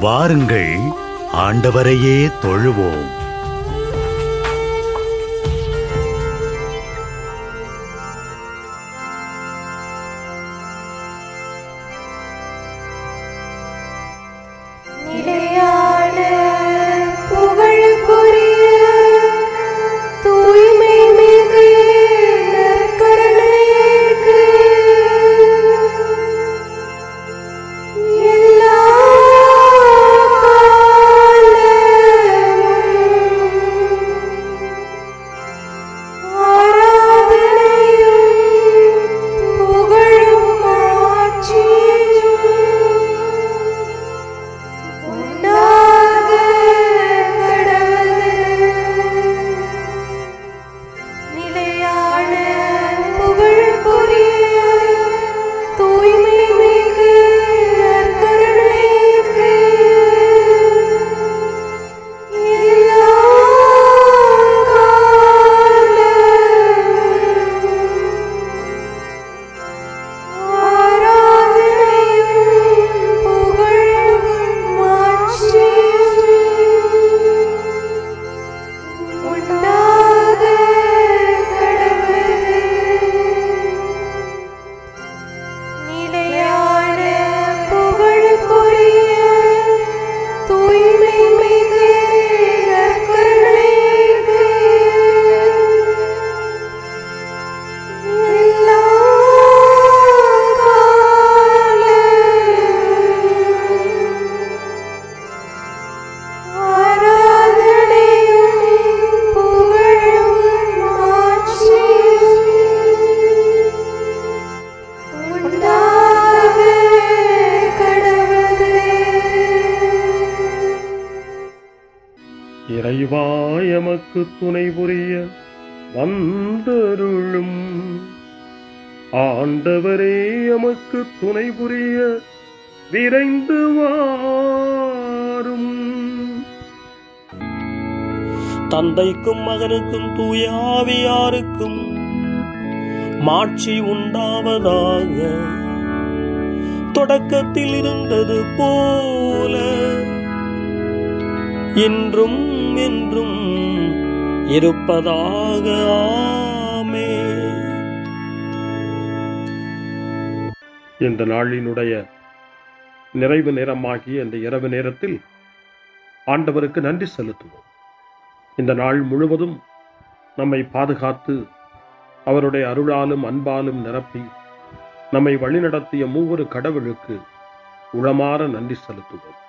வாருங்கள், ஆண்டவரையே தொழுவோம். இறைவா எமக்கு துணை புரிய வந்தருளும். ஆண்டவரே எமக்கு துணை புரிய விரைந்து வாரும். தந்தைக்கும் மகனுக்கும் தூய ஆவியாருக்கும் மாட்சி உண்டாவதாக. தொடக்கத்தில் இருந்தது போல இன்றும் என்றும் இருப்பதாக. ஆமென். இந்த நாளினுடைய நிறைவு நேரமாகிய இந்த இரவு நேரத்தில் ஆண்டவருக்கு நன்றி செலுத்துவோம். இந்த நாள் முழுவதும் நம்மை பாதுகாத்து அவருடைய அருளாலும் அன்பாலும் நிரப்பி நம்மை வழிநடத்திய மூவரு கடவுளுக்கு உளமாற நன்றி செலுத்துவோம்.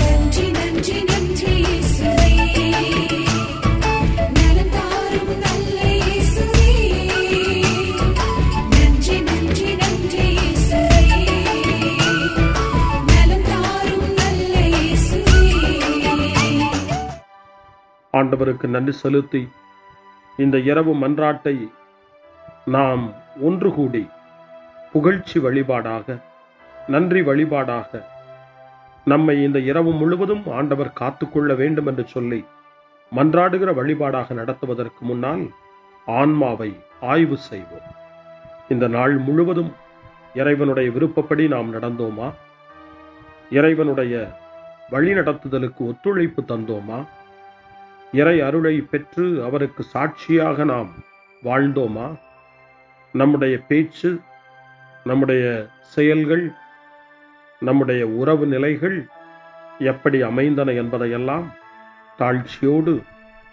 நன்றி நன்றி நன்றி இயேசுவே, நலம் தாரும் நல்ல இயேசுவே. நன்றி நன்றி நன்றி இயேசுவே, நலம் தாரும் நல்ல இயேசுவே. ஆண்டவருக்கு நன்றி செலுத்தி இந்த இரவு மன்றாட்டை நாம் ஒன்று கூடி புகழ்ச்சி வழிபாடாக, நன்றி வழிபாடாக நம்மை இந்த இரவு முழுவதும் ஆண்டவர் காத்துக்கொள்ள வேண்டும் என்று சொல்லி மன்றாடுகிற வழிபாடாக நடத்துவதற்கு முன்னால் ஆன்மாவை ஆய்வு செய்வோம். இந்த நாள் முழுவதும் இறைவனுடைய விருப்பப்படி நாம் நடந்தோமா? இறைவனுடைய வழி நடத்துதலுக்கு ஒத்துழைப்பு தந்தோமா? இறை அருளை பெற்று அவருக்கு சாட்சியாக நாம் வாழ்ந்தோமா? நம்முடைய பேச்சு, நம்முடைய செயல்கள், நம்முடைய உறவு நிலைகள் எப்படி அமைந்தன என்பதையெல்லாம் தாழ்ச்சியோடு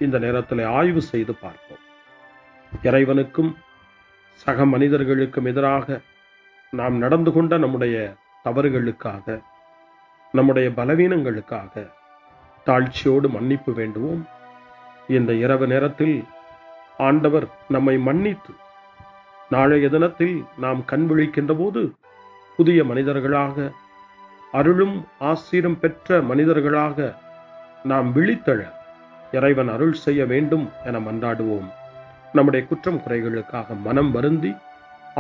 இந்த நேரத்தில் ஆய்வு செய்து பார்ப்போம். இறைவனுக்கும் சக மனிதர்களுக்கும் எதிராக நாம் நடந்து கொண்ட நம்முடைய தவறுகளுக்காக, நம்முடைய பலவீனங்களுக்காக தாழ்ச்சியோடு மன்னிப்பு வேண்டுவோம். இந்த இரவு நேரத்தில் ஆண்டவர் நம்மை மன்னித்து நாளைய தினத்தில் நாம் கண் விழிக்கின்ற போது புதிய மனிதர்களாக, அருளும் ஆசீரும் பெற்ற மனிதர்களாக நாம் விழித்தெழ இறைவன் அருள் செய்ய வேண்டும் என மன்றாடுவோம். நம்முடைய குற்றம் குறைகளுக்காக மனம் வருந்தி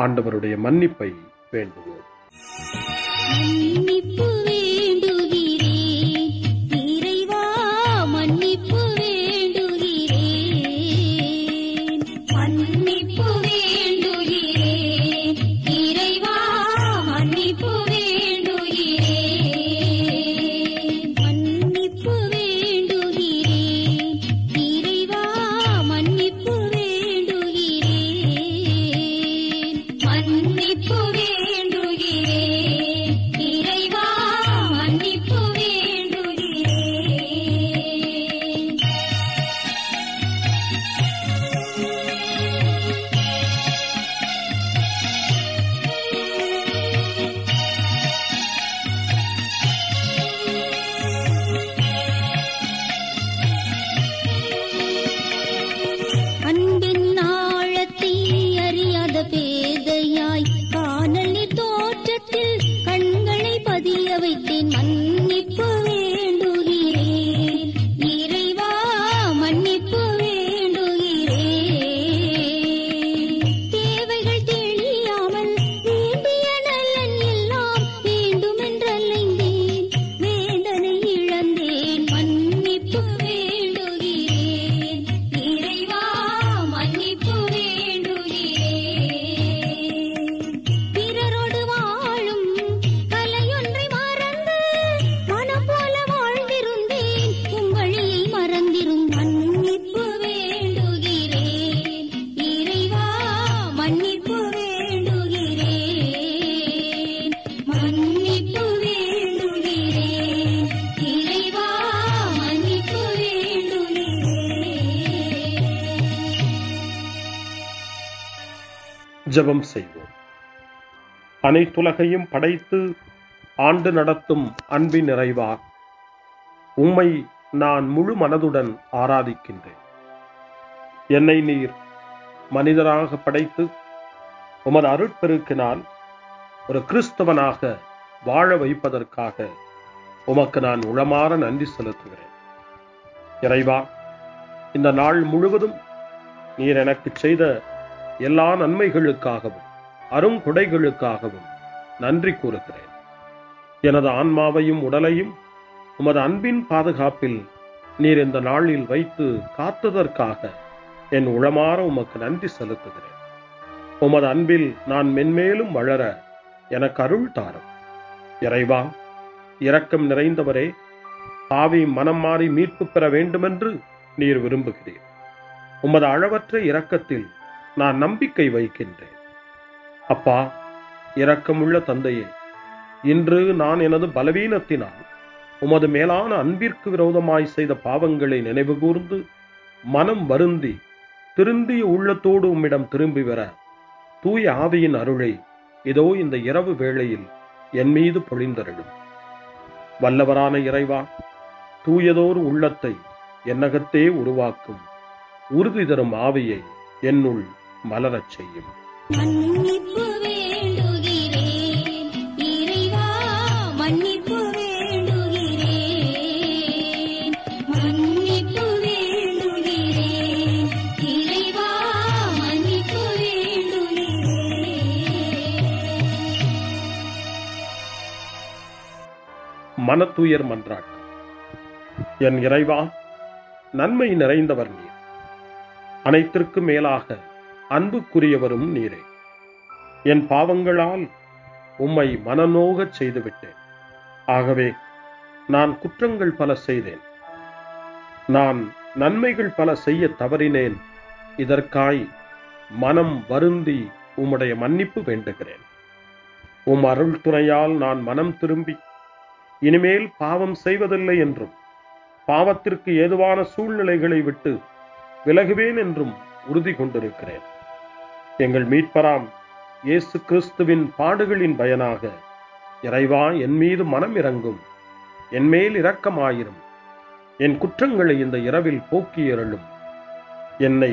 ஆண்டவருடைய மன்னிப்பை வேண்டுவோம். மன்னிப்பு வேண்டுகிறேன் இறைவா, மன்னிப்பு வேண்டுகிறேன். மன்னிப்பு வேண்டுகிறேன் இறைவா, மன்னிப்பு வேண்டுகிறேன். மன்னிப்பு வேண்டுகிறேன் இறைவா மன்னிப்பு வேண்டுகிறேன் தேவைகள் தெரியாமல் வேண்டிய நலன் எல்லாம் வேண்டுமென்றலைந்தேன் வேதனை இழந்தேன் மன்னிப்பு வேண்டுகிறேன் இறைவா மன்னிப்பு வேண்டுகிறேன் பிறரோடு வாழும் கலையொன்றை மறந்து மனம் போல வாழ்ந்திருந்தேன் உம் வழியை மறந்திரும் மன்னிப்பு வேண்டுகிறேன் இறைவா மன்னிப்பு வேண்டுகிறேன் மன்னிப்பு வேண்டுகிறேன் இறைவா மன்னிப்பு வேண்டுகிறேன். ஜெபம் செய்வோம். அனைத்துலகையும் படைத்து ஆண்டு நடத்தும் அன்பின் நிறைவா, உம்மை நான் முழு மனதுடன் ஆராதிக்கின்றேன். என்னை நீர் மனிதராக படைத்து உமது அருட்பெருக்கினால் ஒரு கிறிஸ்தவனாக வாழ வைப்பதற்காக உமக்கு நான் உளமாற நன்றி செலுத்துகிறேன். இறைவா, இந்த நாள் முழுவதும் நீர் எனக்கு செய்த எல்லா நன்மைகளுக்காகவும் அருங்கொடைகளுக்காகவும் நன்றி கூறுகிறேன். எனது ஆன்மாவையும் உடலையும் உமது அன்பின் பாதுகாப்பில் நீர் இந்த நாளில் வைத்து காத்ததற்காக என் உளமாற உமக்கு நன்றி செலுத்துகிறேன். உமது அன்பில் நான் மென்மேலும் வளர எனக்கு அருள் தாரும். இறைவா, இரக்கம் நிறைந்தவரே, பாவி மனம் மாறி மீட்பு பெற வேண்டுமென்று நீர் விரும்புகிறீர். உமது அளவற்ற இரக்கத்தில் நான் நம்பிக்கை வைக்கின்றேன். அப்பா, இரக்கமுள்ள தந்தையே, இன்று நான் எனது பலவீனத்தினால் உமது மேலான அன்பிற்கு விரோதமாய் செய்த பாவங்களை நினைவு கூர்ந்து மனம் வருந்தி திருந்திய உள்ளத்தோடு உம்மிடம் திரும்பி வர தூய ஆவியின் அருளை இதோ இந்த இரவு வேளையில் என் மீது பொழிந்தருளும். வல்லவரான இறைவா, தூயதோர் உள்ளத்தை என்னகத்தே உருவாக்கும் உறுதி தரும் ஆவியை என்னுள் மலரச் செய்யும். மன்னிப்பு வேண்டுகிறேன் இறைவா மன்னிப்பு வேண்டுகிறேன் மன்னிப்பு வேண்டுகிறேன் இறைவா மன்னிப்பு வேண்டுகிறேன். மனத்துயர் மன்றாட்டு. என் இறைவா, நன்மை நிறைந்தவர் நீர், அனைத்திற்கும் மேலாக அன்புக்குரியவரும் நீரே. என் பாவங்களால் உம்மை மனநோகச் செய்துவிட்டேன். ஆகவே நான் குற்றங்கள் பல செய்தேன். நான் நன்மைகள் பல செய்ய தவறினேன். இதற்காய் மனம் வருந்தி உம்முடைய மன்னிப்பு வேண்டுகிறேன். உம் அருள் துணையால் நான் மனம் திரும்பி இனிமேல் பாவம் செய்வதில்லை என்றும் பாவத்திற்கு ஏதுவான சூழ்நிலைகளை விட்டு விலகுவேன் என்றும் உறுதி கொண்டிருக்கிறேன். எங்கள் மீட்பராம் இயேசு கிறிஸ்துவின் பாடுகளின் பயனாக இறைவா, என் மீது மனம் இறங்கும், என் மேல் இரக்கமாயிரும். என் குற்றங்களை இந்த இரவில் போக்கி அருளும். என்னை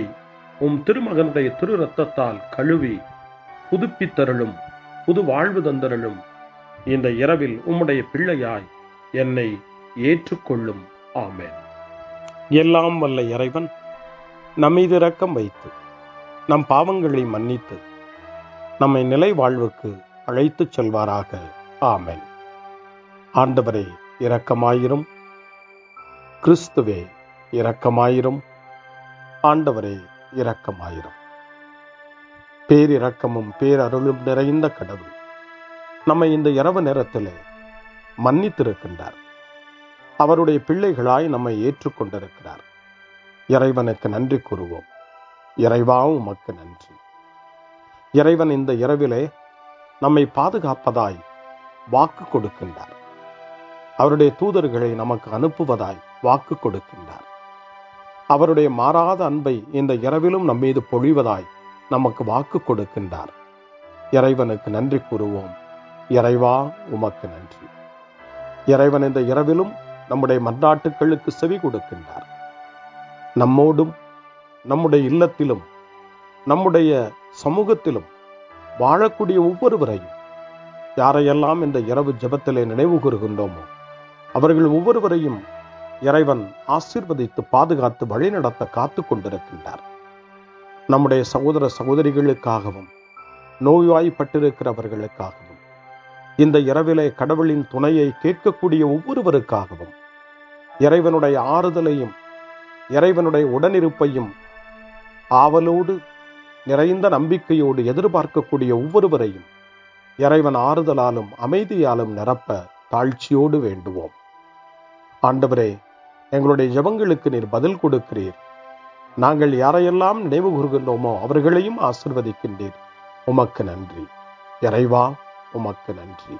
உம் திருமகனுடைய திரு இரத்தத்தால் கழுவி புதுப்பித்தருளும், புது வாழ்வு தந்தருளும். இந்த இரவில் உம்முடைய பிள்ளையாய் என்னை ஏற்றுக்கொள்ளும். ஆமென். எல்லாம் வல்ல இறைவன் நம்மீது இரக்கம் வைத்து நம் பாவங்களை மன்னித்து நம்மை நிலை வாழ்வுக்கு அழைத்துச் செல்வாராக. ஆமென். ஆண்டவரே இரக்கமாயிரும். கிறிஸ்துவே இரக்கமாயிரும். ஆண்டவரே இரக்கமாயிரும். பேரிரக்கமும் பேரருளும் நிறைந்த கடவுள் நம்மை இந்த இரவு நேரத்திலே மன்னித்திருக்கின்றார். அவருடைய பிள்ளைகளாய் நம்மை ஏற்றுக்கொண்டிருக்கிறார். இறைவனுக்கு நன்றி கூறுவோம். இறைவா, உமக்கு நன்றி. இறைவன் இந்த இரவிலே நம்மை பாதுகாப்பதாய் வாக்கு கொடுக்கின்றார். அவருடைய தூதர்களை நமக்கு அனுப்புவதாய் வாக்கு கொடுக்கின்றார். அவருடைய மாறாத அன்பை இந்த இரவிலும் நம்மீது பொழிவதாய் நமக்கு வாக்கு கொடுக்கின்றார். இறைவனுக்கு நன்றி கூறுவோம். இறைவா, உமக்கு நன்றி. இறைவன் இந்த இரவிலும் நம்முடைய மன்றாட்டுக்களுக்கு செவி கொடுக்கின்றார். நம்மோடும் நம்முடைய இல்லத்திலும் நம்முடைய சமூகத்திலும் வாழக்கூடிய ஒவ்வொருவரையும், யாரையெல்லாம் இந்த இரவு ஜெபத்திலே நினைவு கூறுகின்றோமோ அவர்கள் ஒவ்வொருவரையும் இறைவன் ஆசீர்வதித்து பாதுகாத்து வழிநடத்த காத்து கொண்டிருக்கின்றார். நம்முடைய சகோதர சகோதரிகளுக்காகவும் நோய்வாய்ப்பட்டிருக்கிறவர்களுக்காகவும் இந்த இரவிலே கடவுளின் துணையை கேட்கக்கூடிய ஒவ்வொருவருக்காகவும் இறைவனுடைய ஆறுதலையும் இறைவனுடைய உடனிருப்பையும் ஆவலோடு நிறைந்த நம்பிக்கையோடு எதிர்பார்க்கக்கூடிய ஒவ்வொருவரையும் இறைவன் ஆறுதலாலும் அமைதியாலும் நிரப்ப தாழ்ச்சியோடு வேண்டுவோம். ஆண்டவரே, எங்களுடைய ஜெபங்களுக்கு நீர் பதில் கொடுக்கிறீர். நாங்கள் யாரையெல்லாம் நினைவு கூர்கின்றோமோ அவர்களையும் ஆசீர்வதிக்கின்றீர். உமக்கு நன்றி. இறைவா, உமக்கு நன்றி.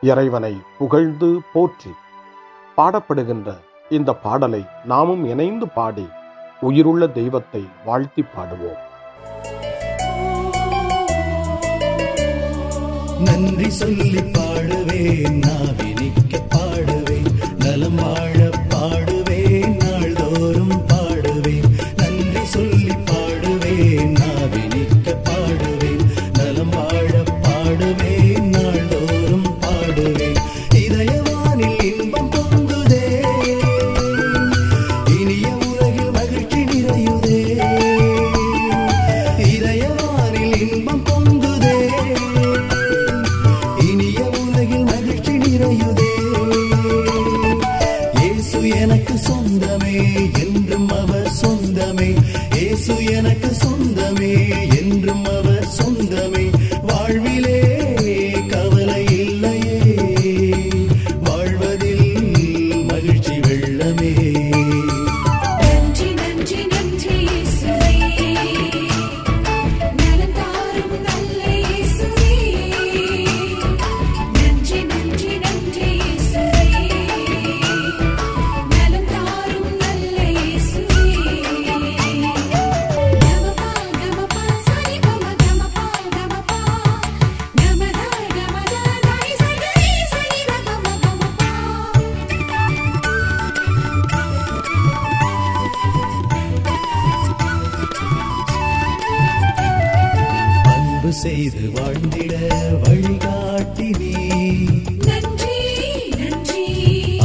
இறைவனை புகழ்ந்து போற்றி பாடப்படுகின்ற இந்த பாடலை நாமும் இணைந்து பாடி உயிருள்ள தெய்வத்தை வாழ்த்தி பாடுவோம். நன்றி சொல்லி பாடுவேன், நாவினிக்க பாடுவேன், நலம் வாழ பாடுவேன், நாள்தோறும் பாடுவேன். நன்றி சொல்லி பாடுவேன், நாவினிக்க பாடுவேன், நலம் வாழ பாடுவேன், நாள்தோறும் பாடுவேன். இதயவானில் இன்பம் பொங்குதே, இனிய உலகில் மகிழ்ச்சி நிறையுதே. இதயவானில் இன்பம் பொங்குதே, இனிய உலகில் மகிழ்ச்சி நிறையுதே. இயேசு எனக்கு சொந்தமே, என்றும் அவர் சொந்தமே. இயேசு எனக்கு சொந்தமே, என்றும் அவர் சொந்தமே. வாழ்விலே கவலை இல்லையே, வாழ்வதில் மகிழ்ச்சி வெள்ளமே. நன்றி நன்றி நன்றி இயேசுவே, நலம் தாரும் நல்ல இயேசுவே. நன்றி நன்றி நன்றி இயேசுவே, நலம் தாரும் நல்ல இயேசுவே. கமபா கமபா சரி கம கமபா கமபா கமதா கமதா தாய் சரி சரி கமபா கமபா. அன்பு செய்து வாழ்ந்திட வழிகாட்டி நீ, நன்றி நன்றி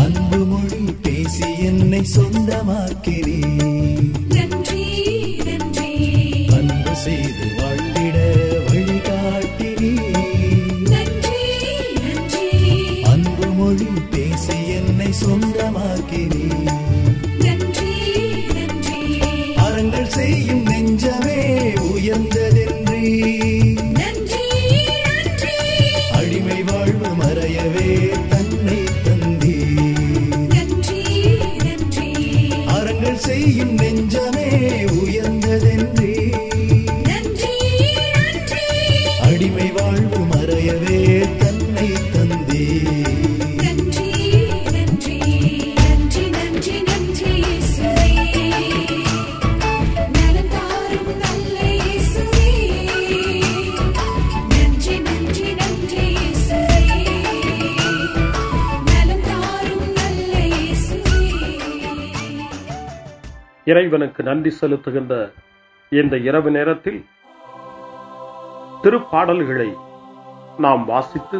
அன்பு மொழி பேசி என்னை சொந்தமாக்கி நீ. நன்றி நன்றி அன்பு செய்து வாழ்ந்திட வழிகாட்டி நீ, நன்றி நன்றி அன்பு மொழி பேசி என்னை சொந்தமாக்கி நீ. நன்றி நன்றி அறங்கள் செய்யும் நெஞ்சமே உயர்ந்ததென்றி, நன்றி நன்றி அடிமை வாழ்வு மறையவே தன்னை தந்தி. நன்றி நன்றி அறங்கள் செய்யும் நெஞ்சமே உயர்ந்ததென்றி, நன்றி நன்றி அடிமை வாழ்வு மறையவே தன்னை தந்தி. நன்றி நன்றி நன்றி நன்றி நன்றி இயேசுவே, நலம் தாரும் நல்ல இயேசுவே. நன்றி நன்றி நன்றி இயேசுவே, நலம் தாரும் நல்ல இயேசுவே. இறைவனுக்கு நன்றி செலுத்துகின்ற இந்த இரவு நேரத்தில் திருப்பாடல்களை நாம் வாசித்து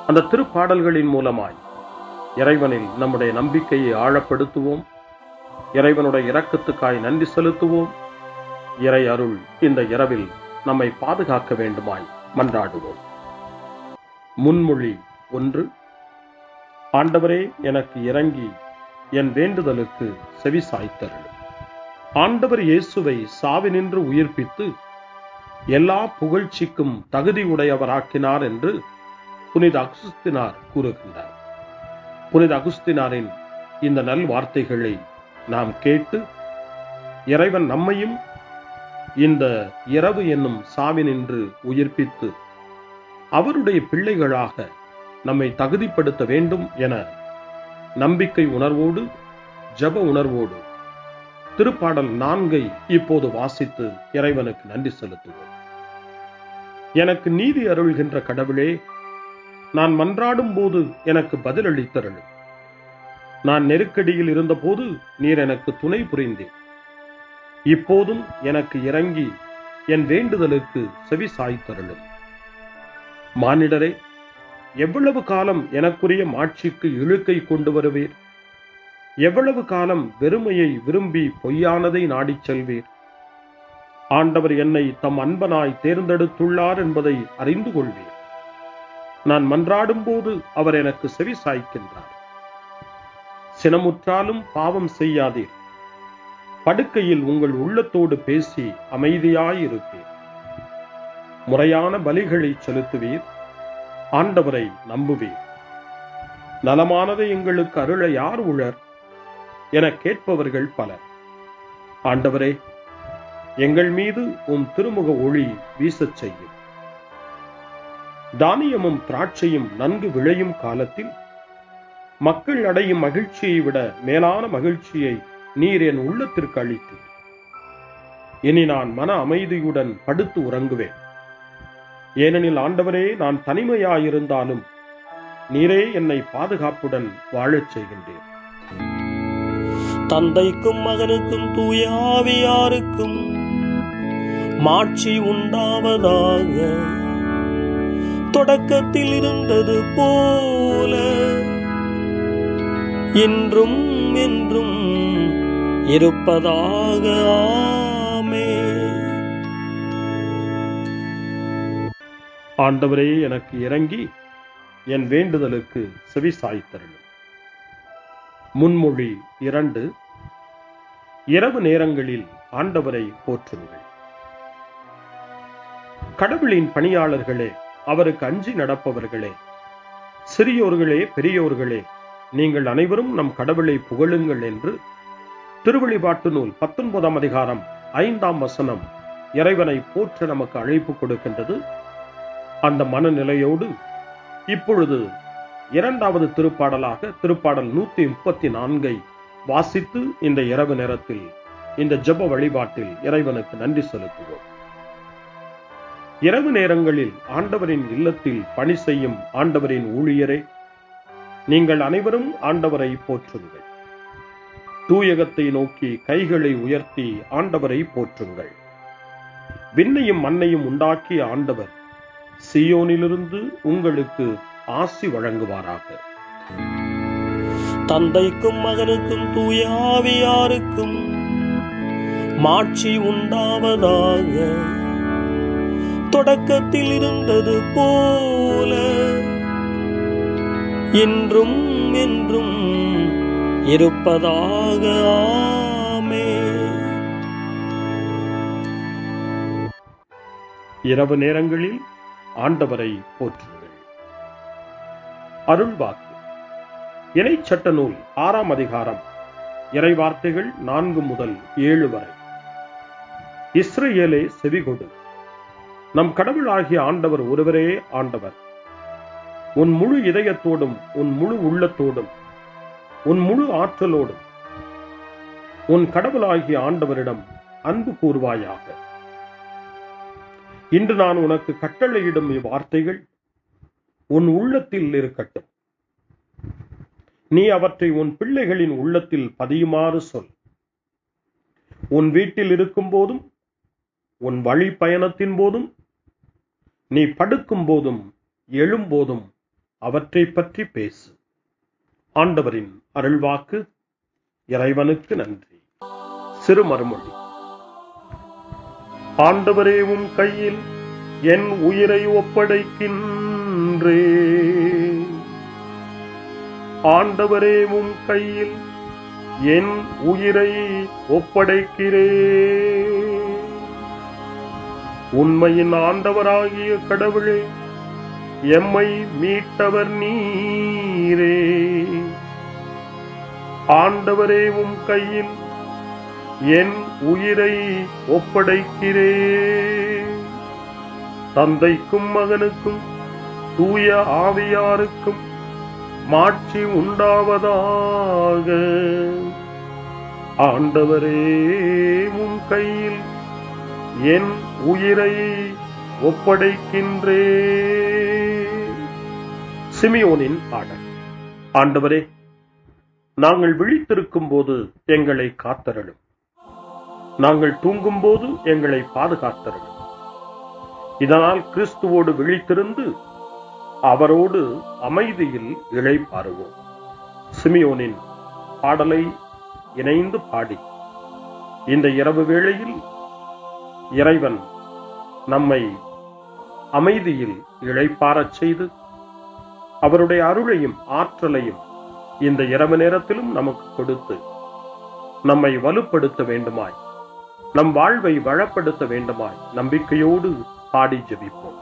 அந்த திருப்பாடல்களின் மூலமாய் இறைவனில் நம்முடைய நம்பிக்கையை ஆழப்படுத்துவோம். இறைவனுடைய இரக்கத்துக்காய் நன்றி செலுத்துவோம். இறை அருள் இந்த இரவில் நம்மை பாதுகாக்க வேண்டுமாய் மன்றாடுவோம். முன்மொழி 1. ஆண்டவரே, எனக்கு இறங்கி என் வேண்டுதலுக்கு செவி சாய்த்தருளும். ஆண்டவர் இயேசுவை சாவினின்று உயிர்ப்பித்து எல்லா புகழ்ச்சிக்கும் தகுதி உடையவராக்கினார் என்று புனித அகுஸ்தினார் கூறுகின்றார். புனித அகுஸ்தினாரின் இந்த நல் வார்த்தைகளை நாம் கேட்டு இறைவன் நம்மையும் இந்த இரவு என்னும் சாவினின்று உயிர்ப்பித்து அவருடைய பிள்ளைகளாக நம்மை தகுதிப்படுத்த வேண்டும் என நம்பிக்கை உணர்வோடு ஜப உணர்வோடு திருப்பாடல் 4 இப்போது வாசித்து இறைவனுக்கு நன்றி செலுத்துவோம். எனக்கு நீதி அருள்கின்ற கடவுளே, நான் மன்றாடும் போது எனக்கு பதிலளித்தருளும். நான் நெருக்கடியில் இருந்தபோது நீர் எனக்கு துணை புரிந்தீர். இப்போதும் எனக்கு இறங்கி என் வேண்டுதலுக்கு செவி சாய்த்தருளும். மானிடரே, எவ்வளவு காலம் எனக்குரிய மாட்சிக்கு இழுக்கை கொண்டு வருவீர்? எவ்வளவு காலம் வெறுமையை விரும்பி பொய்யானதை நாடிச் செல்வீர்? ஆண்டவர் என்னை தம் அன்பனாய் தேர்ந்தெடுத்துள்ளார் என்பதை அறிந்து கொள்வீர். நான் மன்றாடும் போது அவர் எனக்கு செவி சாய்க்கின்றார். சினமுற்றாலும் பாவம் செய்யாதீர். படுக்கையில் உங்கள் உள்ளத்தோடு பேசி அமைதியாயிருப்பீர். முறையான பலிகளை செலுத்துவீர். ஆண்டவரை நம்புவீர். நலமானதை எங்களுக்கு அருள யார் உளர் என கேட்பவர்கள் பலர். ஆண்டவரே, எங்கள் மீது உம் திருமுக ஒளி வீசச் செய்யும். தானியமும் திராட்சையும் நன்கு விளையும் காலத்தில் மக்கள் அடையும் மகிழ்ச்சியை விட மேலான மகிழ்ச்சியை நீர் என் உள்ளத்திற்கு அளித்தீர். இனி நான் மன அமைதியுடன் படுத்து உறங்குவேன். ஏனெனில் ஆண்டவரே, நான் தனிமையாயிருந்தாலும் நீரே என்னை பாதுகாப்புடன் வாழச் செய்கின்றேன். தந்தைக்கும் மகனுக்கும் தூய ஆவியாருக்கும் மாட்சி உண்டாவதாக. தொடக்கத்தில் இருந்தது போல இன்றும் என்றும் இருப்பதாக. ஆமென். ஆண்டவரே, எனக்கு இறங்கி என் வேண்டுதலுக்கு செவி சாய்த்தருளும். முன்மொழி 2. இரவு நேரங்களில் ஆண்டவரை போற்றுங்கள். கடவுளின் பணியாளர்களே, அவருக்கு அஞ்சி நடப்பவர்களே, சிறியோர்களே பெரியோர்களே, நீங்கள் அனைவரும் நம் கடவுளை புகழுங்கள் என்று திருவெளிப்பாட்டு நூல் 19ஆம் அதிகாரம் 5ஆம் வசனம் இறைவனை போற்ற நமக்கு அழைப்பு கொடுக்கின்றது. அந்த மனநிலையோடு இப்பொழுது 2வது திருப்பாடலாக திருப்பாடல் 134 வாசித்து இந்த இரவு நேரத்தில் இந்த ஜெப வழிபாட்டில் இறைவனுக்கு நன்றி செலுத்துவோம். இரவு நேரங்களில் ஆண்டவரின் இல்லத்தில் பணி செய்யும் ஆண்டவரின் ஊழியரே, நீங்கள் அனைவரும் ஆண்டவரை போற்றுங்கள். தூயகத்தை நோக்கி கைகளை உயர்த்தி ஆண்டவரை போற்றுங்கள். விண்ணையும் மண்ணையும் உண்டாக்கிய ஆண்டவர் சீயோனிலிருந்து உங்களுக்கு ஆசி வழங்குவாராக. தந்தைக்கும் மகனுக்கும் தூய ஆவியாருக்கும் மாட்சி உண்டாவதாக. தொடக்கத்தில் இருந்தது போல இன்றும் என்றும் இருப்பதாக. ஆமென். இரவு நேரங்களில் ஆண்டவரை போற்றுங்கள். அருள்வாக்கு இணைச்சட்ட நூல் 6ஆம் அதிகாரம் இறைவார்த்தைகள் 4 முதல் 7 வரை. இஸ்ரவேலே செவிகொடு, நம் கடவுளாகிய ஆண்டவர் ஒருவரே ஆண்டவர். உன் முழு இதயத்தோடும் உன் முழு உள்ளத்தோடும் உன் முழு ஆற்றலோடும் உன் கடவுளாகிய ஆண்டவரிடம் அன்பு கூர்வாயாக. இன்று நான் உனக்கு கட்டளையிடும் இவ்வார்த்தைகள் உன் உள்ளத்தில் இருக்கட்டும். நீ அவற்றை உன் பிள்ளைகளின் உள்ளத்தில் பதியுமாறு சொல். உன் வீட்டில் இருக்கும் போதும் உன் வழி பயணத்தின் போதும் நீ படுக்கும் போதும் எழும்போதும் அவற்றை பற்றி பேசு. ஆண்டவரின் அருள்வாக்கு. இறைவனுக்கு நன்றி. சிறு மறுமொழி. ஆண்டவரே, உம் கையில் என் உயிரை ஒப்படைக்கின்றேன். ஆண்டவரே, உம் கையில் என் உயிரை ஒப்படைக்கிறேன். உண்மையின் ஆண்டவராகிய கடவுளே, எம்மை மீட்டவர் நீரே. ஆண்டவரே, உம் கையில் என் உயிரை ஒப்படைக்கிறேன். தந்தைக்கும் மகனுக்கும் தூய ஆவியாருக்கும் மாட்சி உண்டாவதாக. ஆண்டவரே, உம் கையில் என் உயிரை ஒப்படைக்கின்றேன். சிமியோனின் பாடல். ஆண்டவரே, நாங்கள் விழித்திருக்கும் போது எங்களை காத்தருளும். நாங்கள் தூங்கும் போது எங்களை பாதுகாத்தருளும். இதனால் கிறிஸ்துவோடு விழித்திருந்து அவரோடு அமைதியில் இளைப்பாறுவோம். சிமியோனின் பாடலை இணைந்து பாடி இந்த இரவு வேளையில் இறைவன் நம்மை அமைதியில் இளைப்பாறச் செய்து அவருடைய அருளையும் ஆற்றலையும் இந்த இரவு நேரத்திலும் நமக்கு கொடுத்து நம்மை வலுப்படுத்த வேண்டுமாய், நம் வாழ்வை வளப்படுத்த வேண்டுமாய் நம்பிக்கையோடு பாடி ஜெபிப்போம்.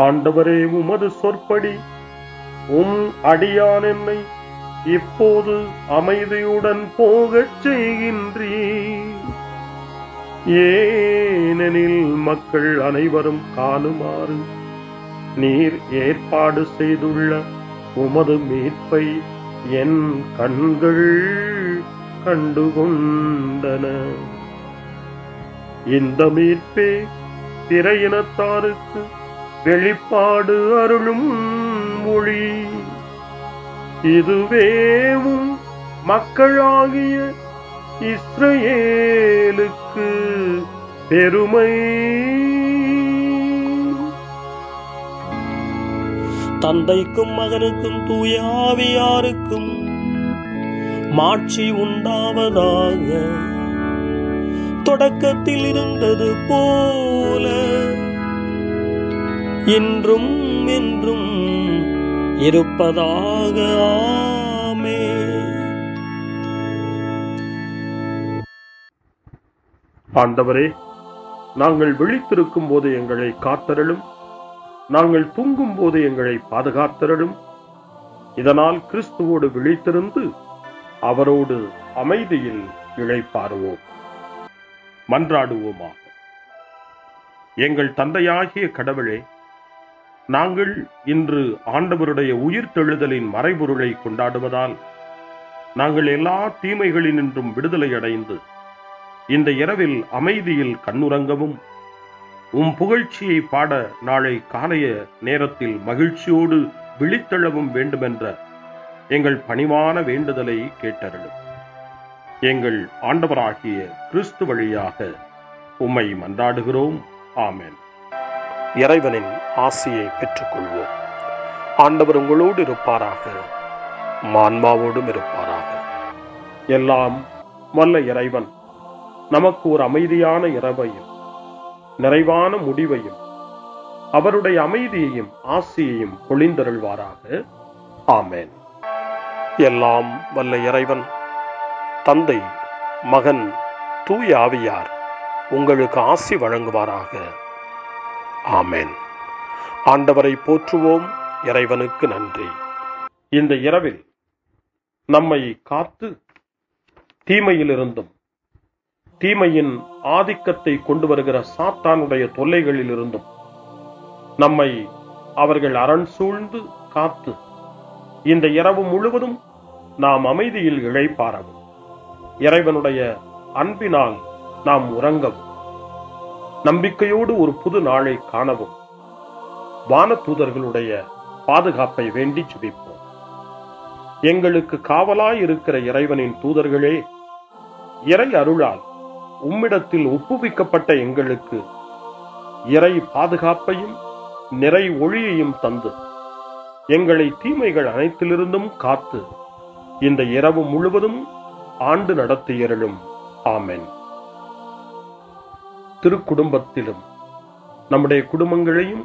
ஆண்டவரே, உமது சொற்படி உம் அடியான் என்னை இப்போது அமைதியுடன் போகச் செய்கின்றீர். ஏனெனில் மக்கள் அனைவரும் காணுமாறு நீர் ஏற்பாடு செய்துள்ள உமது மீட்பை என் கண்கள் கண்டுகொண்டன. இந்த மீட்பே பிற இனத்தாருக்கு வெளிப்பாடு அருளும் மொழி. இதுவேவும் மக்களாகிய இஸ்ரவேலுக்கு பெருமை. தந்தைக்கும் மகனுக்கும் தூய ஆவியாருக்கும் மாட்சி உண்டாவதாக. தொடக்கத்தில் இருந்தது போல இன்றும் என்றும் இருப்பதாக. ஆமென். ஆண்டவரே, நாங்கள் விழித்திருக்கும் போது எங்களை காத்தருளும், நாங்கள் தூங்கும் போது எங்களை பாதுகாத்தருளும். இதனால் கிறிஸ்துவோடு விழித்திருந்து அவரோடு அமைதியில் இளைப்பாறுவோம். மன்றாடுவோமாக. எங்கள் தந்தையாகிய கடவுளே, நாங்கள் இன்று ஆண்டவருடைய உயிர்த்தெழுதலின் மறைபொருளை கொண்டாடுவதால் நாங்கள் எல்லா தீமைகளினின்றும் விடுதலை அடைந்து இந்த இரவில் அமைதியில் கண்ணுறங்கவும் உம் புகழ்ச்சியை பாட நாளை காலைய நேரத்தில் மகிழ்ச்சியோடு விழித்தெழவும் வேண்டுமென்ற எங்கள் பணிவான வேண்டுதலை கேட்டருளும். எங்கள் ஆண்டவராகிய கிறிஸ்து வழியாக உம்மை மன்றாடுகிறோம். ஆமென். இறைவனின் ஆசியை பெற்றுக்கொள்வோம். ஆண்டவர் உங்களோடு இருப்பாராக, ஆன்மாவோடும் இருப்பாராக. எல்லாம் வல்ல இறைவன் நமக்கு ஒரு அமைதியான இரவையும் நிறைவான முடிவையும் அவருடைய அமைதியையும் ஆசியையும் பொழிந்தருள்வாராக. ஆமென். எல்லாம் வல்ல இறைவன் தந்தை, மகன், தூய ஆவியார் உங்களுக்கு ஆசி வழங்குவாராக. ஆமென். ஆண்டவரை போற்றுவோம். இறைவனுக்கு நன்றி. இந்த இரவில் நம்மை காத்து தீமையிலிருந்தும் தீமையின் ஆதிக்கத்தை கொண்டு வருகிற சாத்தானுடைய தொல்லைகளில் இருந்தும் நம்மை அவர்கள் அரண் சூழ்ந்து காத்து இந்த இரவு முழுவதும் நாம் அமைதியில் இளைப்பாறவும், இறைவனுடைய அன்பினால் நாம் உறங்கவும், நம்பிக்கையோடு ஒரு புது நாளை காணவும் வானதூதர்களுடைய பாதுகாப்பை வேண்டி ஜெபிப்போம். எங்களுக்கு காவலாய் இருக்கிற இறைவனின் தூதர்களே, இறை அருளால் உம்மிடத்தில் ஒப்புவிக்கப்பட்ட எங்களுக்கு இறை பாதுகாப்பையும் நிறை ஒளியையும் தந்து எங்களை தீமைகள் அனைத்திலிருந்தும் காத்து இந்த இரவு முழுவதும் ஆண்டு நடத்தியருளும். ஆமென். திருக்குடும்பத்திலும் நம்முடைய குடும்பங்களையும்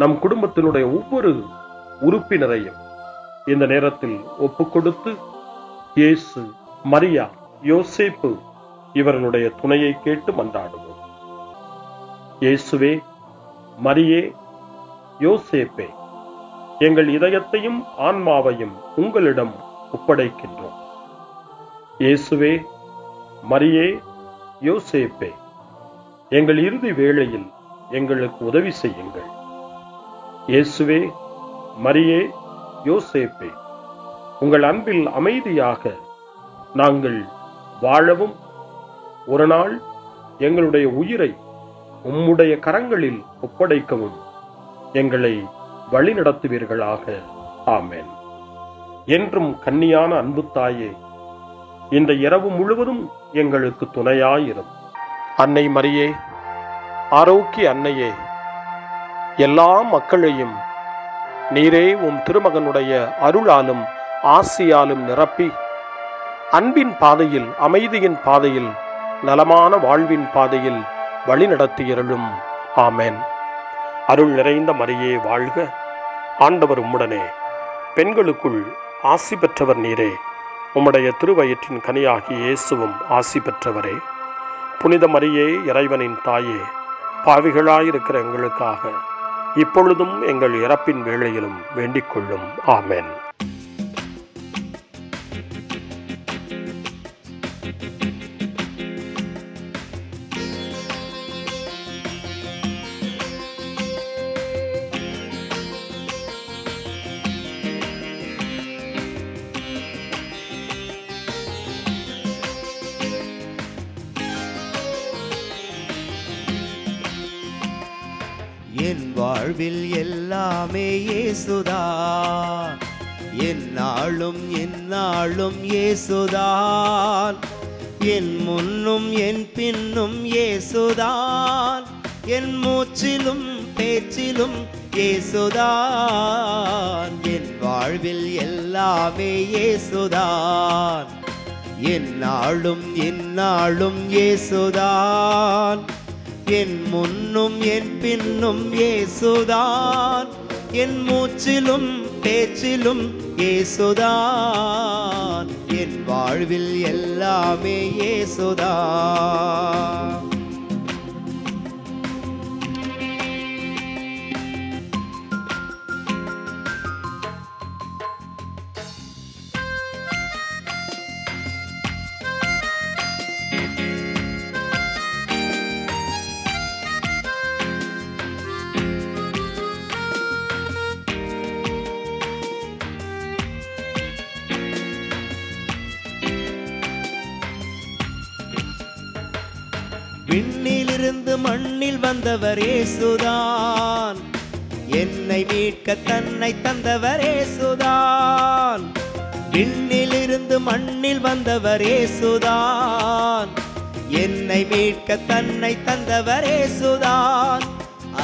நம் குடும்பத்தினுடைய ஒவ்வொரு உறுப்பினரையும் இந்த நேரத்தில் ஒப்புக்கொடுத்து இயேசு, மரியா, யோசேப்பு இவர்களுடைய துணையை கேட்டு மன்றாடுவோம். இயேசுவே, மரியே, யோசேப்பே, எங்கள் இதயத்தையும் ஆன்மாவையும் உங்களிடம் ஒப்படைக்கின்றோம். இயேசுவே, மரியே, யோசேப்பே, எங்கள் இறுதி வேளையில் எங்களுக்கு உதவி செய்யுங்கள். இயேசுவே, மரியே, யோசேப்பே, உங்கள் அன்பில் அமைதியாக நாங்கள் வாழவும் ஒரு நாள் எங்களுடைய உயிரை உம்முடைய கரங்களில் ஒப்படைக்கவும் எங்களை வழிநடத்துவீர்களாக. ஆமென். என்றும் கன்னியான அன்பு தாயே, இந்த இரவு முழுவதும் எங்களுக்கு துணையாயிரும். அன்னை மரியே, ஆரோக்கிய அன்னையே, எல்லா மக்களையும் நீரே உம் திருமகனுடைய அருளாலும் ஆசியாலும் நிரப்பி அன்பின் பாதையில், அமைதியின் பாதையில், நலமான வாழ்வின் பாதையில் வழிநடத்தியருளும். ஆமென். அருள் நிறைந்த மரியே வாழ்க, ஆண்டவர் உம்முடனே, பெண்களுக்குள் ஆசி பெற்றவர் நீரே, உம்முடைய திருவயிற்றின் கனியாகிய இயேசுவும் ஆசி பெற்றவரே. புனித மரியே, இறைவனின் தாயே, பாவிகளாயிருக்கிற எங்களுக்காக இப்பொழுதும் எங்கள் இறப்பின் வேளையிலும் வேண்டிக் கொள்ளும். ஆமென். என் வாழ்வில் எல்லாமே இயேசுதான், என்னாலும் என்னாலும் இயேசுதான், என் முன்னும் என் பின்னும் இயேசுதான், என் மூச்சிலும் பேச்சிலும் இயேசுதான். என் வாழ்வில் எல்லாமே இயேசுதான், என்னாலும் என்னாலும் இயேசுதான், என் முன்னும் என் பின்னும் இயேசுதான், என் மூச்சிலும் பேச்சிலும் இயேசுதான். என் வாழ்வில் எல்லாமே இயேசுதான். விண்ணிலிருந்து மண்ணில் வந்தவர் இயேசுதான், என்னை மீட்க தன்னை தந்தவர் இயேசுதான். விண்ணிலிருந்து மண்ணில் வந்தவர் இயேசுதான், என்னை மீட்க தன்னை தந்தவர் இயேசுதான்.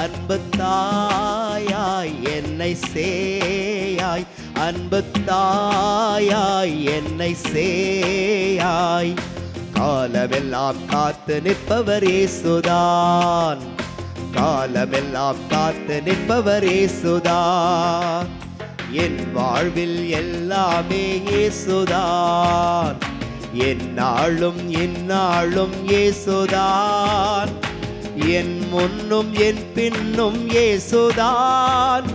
அன்பு தாயாய் என்னை சேயாய், அன்பு தாயாய் என்னை சேயாய், காலமெல்லாம் காத்து நிற்பவர் இயேசுதான், காலமெல்லாம் காத்து நிற்பவர் இயேசுதான். என் வாழ்வில் எல்லாமே இயேசுதான், என்னாலும் என்னாலும் இயேசுதான், என் முன்னும் என் பின்னும் இயேசுதான்,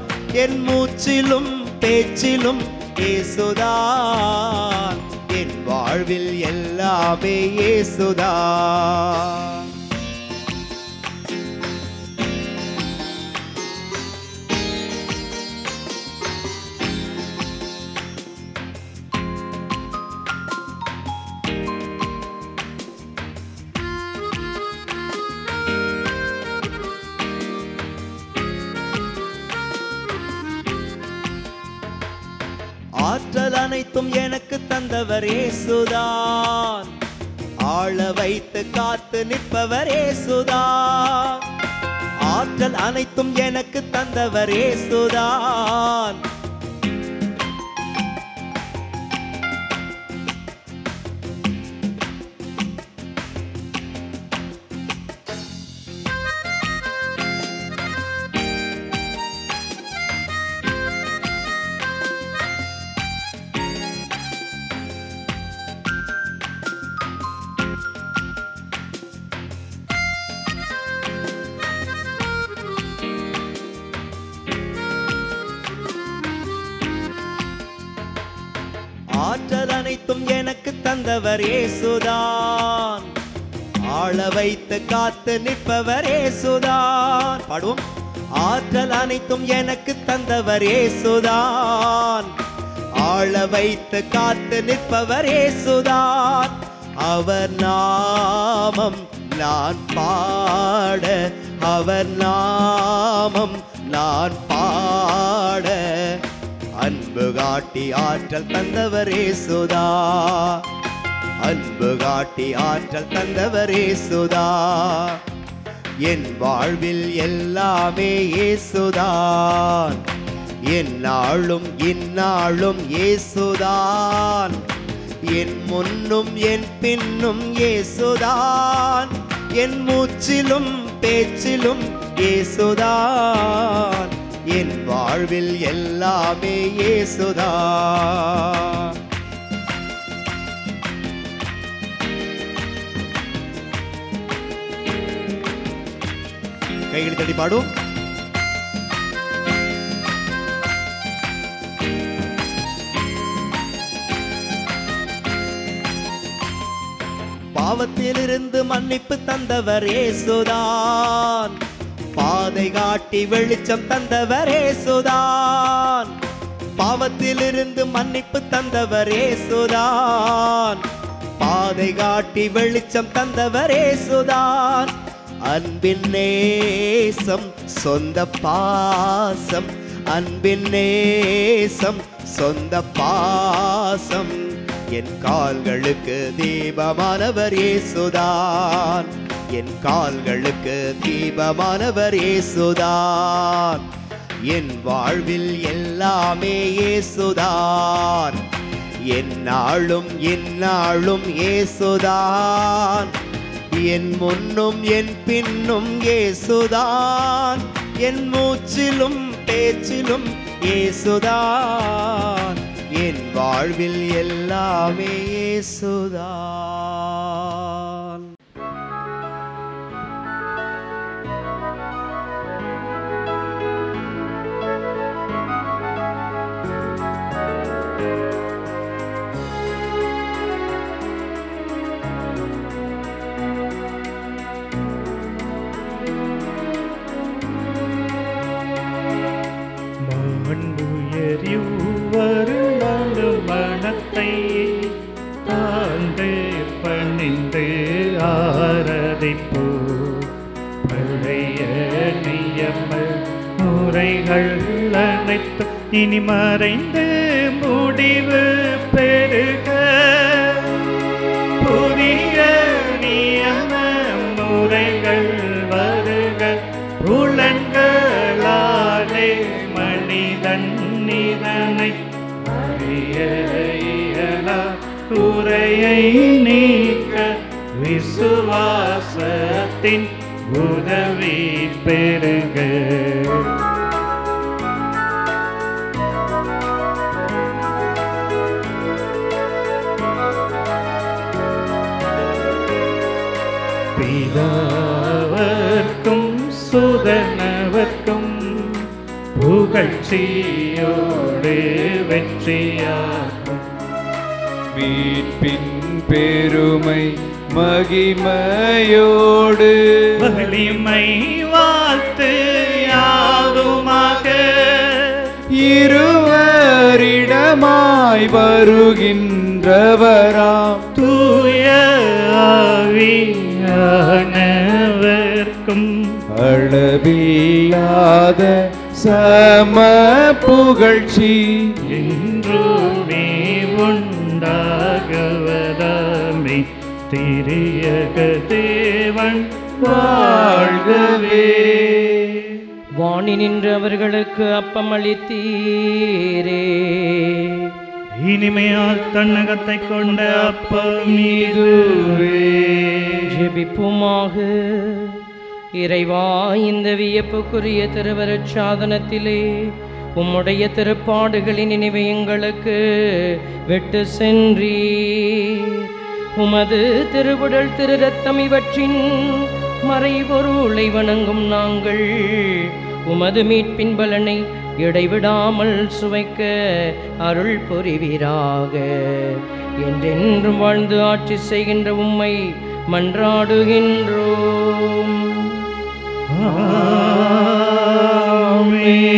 என் மூச்சிலும் பேச்சிலும் இயேசுதான். என் வாழ்வில் எல்லாமே இயேசுதான். ஆற்றல் அனைத்தும் எனக்கு தந்தவர் இயேசுதான், ஆள வைத்து காத்து நிற்பவர் இயேசுதான். ஆற்றல் அனைத்தும் எனக்கு தந்தவர் இயேசுதான், ஆற்றல் அனைத்தும் எனக்கு தந்தவர் இயேசுதான், ஆள வைத்து காத்து நிற்பவர் இயேசுதான். பாடுவோம். ஆற்றல் அனைத்தும் எனக்கு தந்தவர் இயேசுதான், ஆள வைத்து காத்து நிற்பவர் இயேசுதான். அவர் நாமம் நான் பாட, அவர் நாமம் நான் பாட, அன்பு காட்டி ஆற்றல் தந்தவர் இயேசுதான், அன்பு காட்டி ஆற்றல் தந்தவர் இயேசுதான். என் வாழ்வில் எல்லாமே இயேசுதான், என்னாலும் இந்நாளும் இயேசுதான், என் முன்னும் என் பின்னும் இயேசுதான், என் மூச்சிலும் பேச்சிலும் இயேசுதான், என் வாழ்வில் எல்லாமே இயேசுதான். கைகளை தட்டி பாடும். பாவத்திலிருந்து மன்னிப்பு தந்தவர் இயேசுதான், பாதை காட்டி வெளிச்சம் தந்தவர் இயேசுதான், பாவத்திலிருந்து மன்னிப்பு தந்தவர் இயேசுதான், பாதை காட்டி வெளிச்சம் தந்தவர் இயேசுதான், அன்பின் நேசம் சொந்த பாசம், அன்பின் நேசம் சொந்த பாசம், என் கால்களுக்கு தீபமானவர் இயேசுதான், என் கால்களுக்கு தீபமானவர் இயேசுதான், என் வாழ்வில் எல்லாமே இயேசுதான், எந்நாளும் இந்நாளும் இயேசுதான், என் முன்னும் என் பின்னும் இயேசுதான், என் மூச்சிலும் பேச்சிலும் இயேசுதான், என் வாழ்வில் எல்லாமே இயேசுதான். மனத்தை தாழ்ந்து பணிந்து ஆராதிப்போ, பழைய நியம முறைகள் அனைத்தும் இனி மறைந்து முடிவு பெருக, புதிய நியம முறைகள் வருக, புலன்களாலே மனிதன் இதனை குறையை நீக்க விசுவாசத்தின் உதவி பெருக. பிதாவர்க்கும் சுதனவர்க்கும் புகழ்ச்சியோடு வெற்றியாகும், மீட்பின் பெருமை மகிமையோடு வலிமை வாழ்த்து யாதுமாக, இருவரிடமாய் வருகின்றவராம் தூய ஆவியானவர்க்கும் அளவில்லாத சம புகழ்ச்சி என்றுமே உண்டாகுவதாமே, திரியக தேவன் வாழ்கவே. வாணி நின்று அவர்களுக்கு அப்பம் அளித்தீரே, இனிமையால் தன்னகத்தை கொண்ட அப்பம் இதுவே. ஜெபிப்புமாக. இறைவா, இந்த வியப்புக்குரிய திருவருட் சாதனத்திலே உம்முடைய திருப்பாடுகளின் நினைவை எங்களுக்கு விட்டு சென்றீர். உமது திருவுடல் திரு ரத்தம் இவற்றின் மறைபொருளை வணங்கும் நாங்கள் உமது மீட்பின் பலனை இடைவிடாமல் சுவைக்க அருள் புரிவீராக. என்றென்றும் வாழ்ந்து ஆட்சி செய்கின்ற உம்மை மன்றாடுகின்றோம். ஆமென்.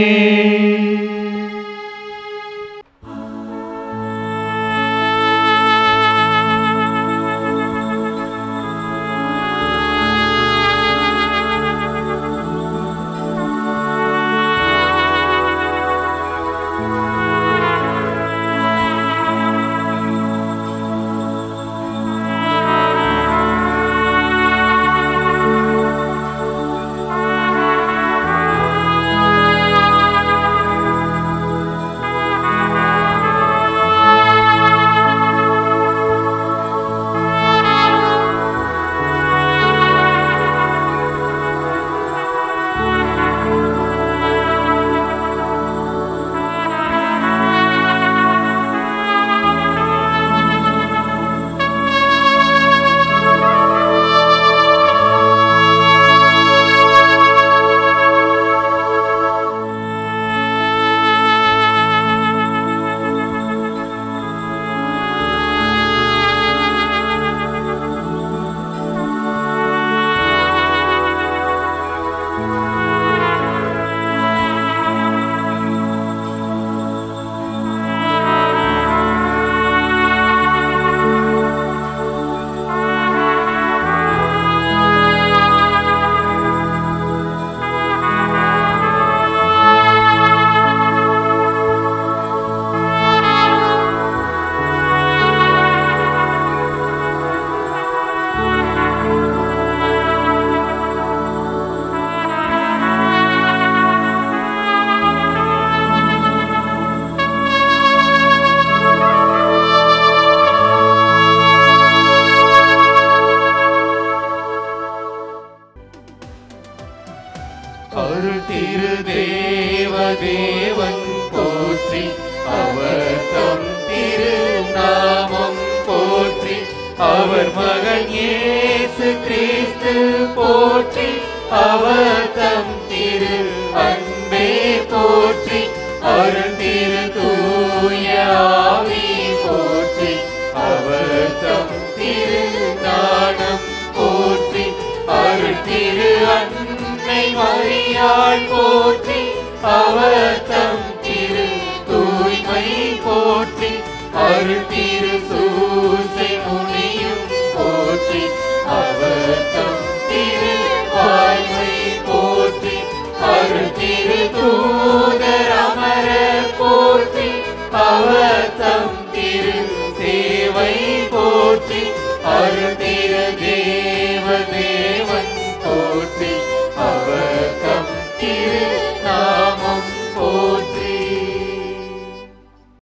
அவர் மகன் இயேசு கிறிஸ்து போற்றி அவர் தம் திரு அன்பே போற்றி அருள் திரு தூய ஆவி போற்றி அவர் தம் திரு ஞானம் போற்றி அருள் திரு அன்னை மரியாள் போற்றி அவர் தம் திரு தூய்மை போற்றி அருள் திரு சூசை முனியும் போற்றி அவர் தம் திரு வாய்மை போற்றி அருள் திரு தூதர் அமர போற்றி அவர் தம் திரு சேவை போற்றி அருள்